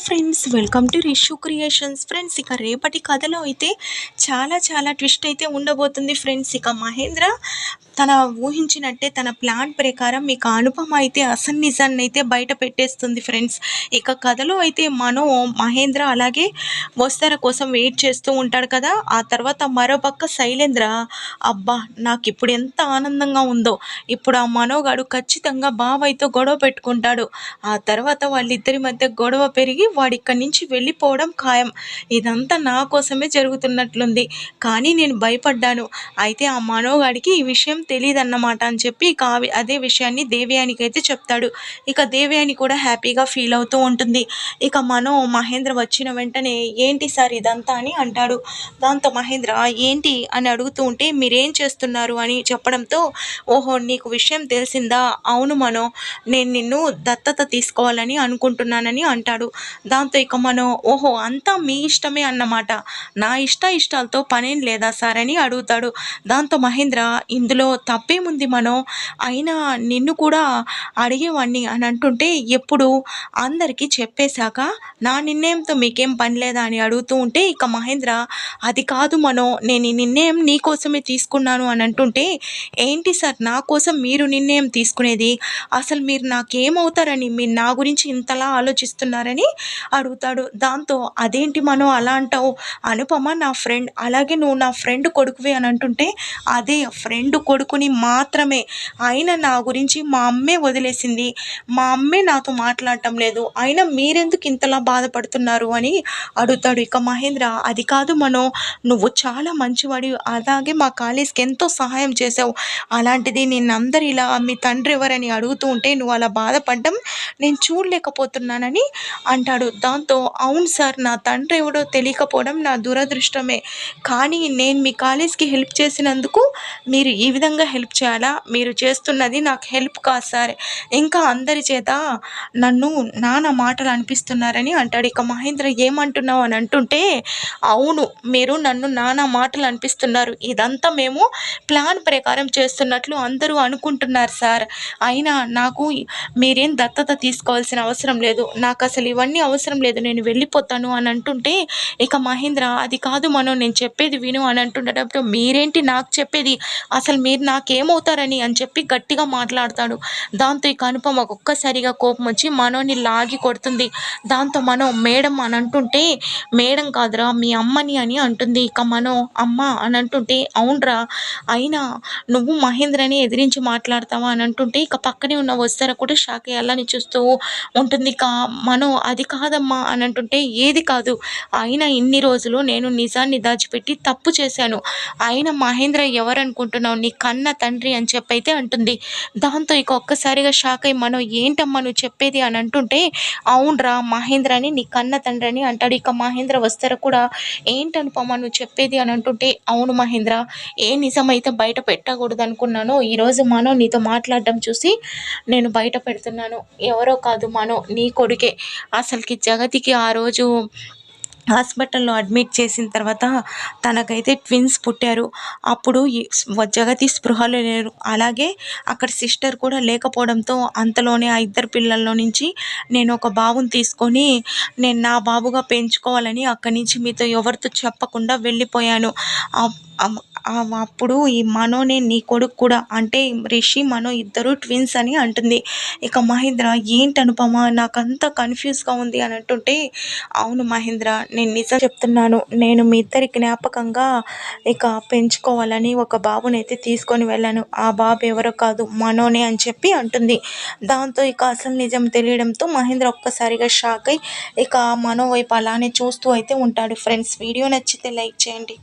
Friends, welcome to Rishu creations. Friends, ఇక రేపటి కథలో అయితే చాలా చాలా ట్విస్ట్ అయితే ఉండబోతుంది ఫ్రెండ్స్. ఇక మహేంద్ర తన ఊహించినట్టే తన ప్లాన్ ప్రకారం ఇక అనుపమ అయితే అసలు నిజాన్ని అయితే బయట పెట్టేస్తుంది ఫ్రెండ్స్. ఇక కథలో అయితే మహేంద్ర అలాగే వస్తార కోసం వెయిట్ చేస్తూ ఉంటాడు కదా. ఆ తర్వాత మరోపక్క శైలేంద్ర, అబ్బా నాకు ఇప్పుడు ఎంత ఆనందంగా ఉందో, ఇప్పుడు ఆ మనోగాడు ఖచ్చితంగా బావైతో గొడవ పెట్టుకుంటాడు. ఆ తర్వాత వాళ్ళిద్దరి మధ్య గొడవ పెరిగి వాడిక్కడి నుంచి వెళ్ళిపోవడం ఖాయం. ఇదంతా నా కోసమే జరుగుతున్నట్లుంది, కానీ నేను భయపడ్డాను. అయితే ఆ మనోగాడికి ఈ విషయం తెలియదన్నమాట అని చెప్పి ఇక అదే విషయాన్ని దేవయానికి అయితే చెప్తాడు. ఇక దేవయాని కూడా హ్యాపీగా ఫీల్ అవుతూ ఉంటుంది. ఇక మహేంద్ర వచ్చిన వెంటనే ఏంటి సార్ ఇదంతా అని అంటాడు. దాంతో మహేంద్ర ఏంటి అని అడుగుతూ ఉంటే మీరేం చేస్తున్నారు అని చెప్పడంతో, ఓహో నీకు విషయం తెలిసిందా, అవును నేను నిన్ను దత్తత తీసుకోవాలని అనుకుంటున్నానని అంటాడు. దాంతో ఇక ఓహో అంతా మీ ఇష్టమే అన్నమాట, నా ఇష్టాలతో పనేం లేదా సార్ అని అడుగుతాడు. దాంతో మహేంద్ర, ఇందులో తప్పేముంది అయినా నిన్ను కూడా అడిగేవాడిని అని అంటుంటే, ఎప్పుడు అందరికీ చెప్పేశాక నా నిర్ణయంతో మీకేం పని లేదా అని అడుగుతూ ఉంటే, ఇక మహేంద్ర అది కాదు నేను ఈ నిర్ణయం నీ కోసమే తీసుకున్నాను అని అంటుంటే, ఏంటి సార్ నా కోసం మీరు నిర్ణయం తీసుకునేది, అసలు మీరు నాకేమవుతారని మీరు నా గురించి ఇంతలా ఆలోచిస్తున్నారని అడుగుతాడు. దాంతో అదేంటి అలా అంటావు, అనుపమ నా ఫ్రెండ్, అలాగే నువ్వు నా ఫ్రెండ్ కొడుకువి అని అంటుంటే, అదే ఫ్రెండ్ కొడుకుని మాత్రమే, అయినా నా గురించి మా అమ్మే వదిలేసింది, మా అమ్మే నాతో మాట్లాడటం లేదు, అయినా మీరెందుకు ఇంతలా బాధపడుతున్నారు అని అడుగుతాడు. ఇక మహేంద్ర, అది కాదు నువ్వు చాలా మంచివాడి, అలాగే మా కాలేజ్కి ఎంతో సహాయం చేసావు, అలాంటిది నిన్నందరూ ఇలా మీ తండ్రి ఎవరని అడుగుతూ ఉంటే నువ్వు అలా బాధపడడం నేను చూడలేకపోతున్నానని అంటాడు. దాంతో అవును సార్, నా తండ్రి ఎవడో తెలియకపోవడం నా దురదృష్టమే, కానీ నేను మీ కాలేజ్కి హెల్ప్ చేసినందుకు మీరు ఈ విధంగా హెల్ప్ చేయాలా, మీరు చేస్తున్నది నాకు హెల్ప్ కాదు సార్, ఇంకా అందరి చేత నన్ను నాన్న మాటలు అనిపిస్తున్నారని అంటాడు. ఇక మహేంద్ర ఏమంటున్నావు అని అంటుంటే, అవును మీరు నన్ను నానా మాటలు అనిపిస్తున్నారు, ఇదంతా మేము ప్లాన్ ప్రకారం చేస్తున్నట్లు అందరూ అనుకుంటున్నారు సార్, అయినా నాకు మీరేం దత్తత తీసుకోవాల్సిన అవసరం లేదు, నాకు అసలు ఇవన్నీ అవసరం లేదు, నేను వెళ్ళిపోతాను అని అంటుంటే, ఇక మహేంద్ర అది కాదు నేను చెప్పేది విను అని అంటుండటప్పుడు, మీరేంటి నాకు చెప్పేది, అసలు మీరు నాకేమవుతారని అని చెప్పి గట్టిగా మాట్లాడతాడు. దాంతో ఇక అనుపమ ఒక్కసారిగా కోపం వచ్చి మనోని లాగి కొడుతుంది. దాంతో మేడం అని అంటుంటే, మేడం కాదురా మీ అమ్మని అని అంటుంది. ఇక అమ్మ అని అంటుంటే, అవునరా, అయినా నువ్వు మహేంద్రని ఎదిరించి మాట్లాడతావా అని అంటుంటే, ఇక పక్కనే ఉన్న వస్తారా కూడా షాక్ అయ్యాలని చూస్తూ ఉంటుంది. ఇక అది కాదమ్మా అని అంటుంటే, ఏది కాదు, అయినా ఇన్ని రోజులు నేను నిజాన్ని దాచిపెట్టి తప్పు చేశాను, అయినా మహేంద్ర ఎవరనుకుంటున్నావు, నీ కన్న తండ్రి అని చెప్పైతే అంటుంది. దాంతో ఇక ఒక్కసారిగా షాక్ అయ్యి ఏంటమ్మా నువ్వు చెప్పేది అని అంటుంటే, అవునరా మహేంద్రని నీ కన్న తండ్రి అని అంటాడు. ఇక మహేంద్ర వస్తారా కూడా ఏంటనుపమ్మా నువ్వు చెప్పేది అని అంటుంటే, అవును మహేంద్ర, ఏ నిజమైతే బయట పెట్టకూడదు అనుకున్నానో ఈరోజు నీతో మాట్లాడడం చూసి నేను బయట పెడుతున్నాను, ఎవరో కాదు నీ కొడుకే, అసలుకి జగతికి ఆ రోజు హాస్పిటల్లో అడ్మిట్ చేసిన తర్వాత తనకైతే ట్విన్స్ పుట్టారు. అప్పుడు జగతి స్పృహలో లేరు, అలాగే అక్కడ సిస్టర్ కూడా లేకపోవడంతో అంతలోనే ఆ ఇద్దరు పిల్లల్లో నుంచి నేను ఒక బాబుని తీసుకొని నేను నా బాబుగా పెంచుకోవాలని అక్కడి నుంచి మీతో ఎవరితో చెప్పకుండా వెళ్ళిపోయాను. అప్పుడు ఈ మనోనే నీ కొడుకు కూడా, అంటే రిషి ఇద్దరు ట్విన్స్ అని అంటుంది. ఇక మహేంద్ర, ఏంటి అనుపమ నాకంతా కన్ఫ్యూజ్గా ఉంది అని అంటుంటే, అవును మహేంద్ర, నేను నిజం చెప్తున్నాను, నేను మీ ఇద్దరి జ్ఞాపకంగా ఇక పెంచుకోవాలని ఒక బాబునైతే తీసుకొని వెళ్ళాను, ఆ బాబు ఎవరో కాదు మనోనే అని చెప్పి అంటుంది. దాంతో ఇక అసలు నిజం తెలియడంతో మహేంద్ర ఒక్కసారిగా షాక్ అయి ఇక వైపు అలానే చూస్తూ అయితే ఉంటాడు. ఫ్రెండ్స్, వీడియో నచ్చితే లైక్ చేయండి.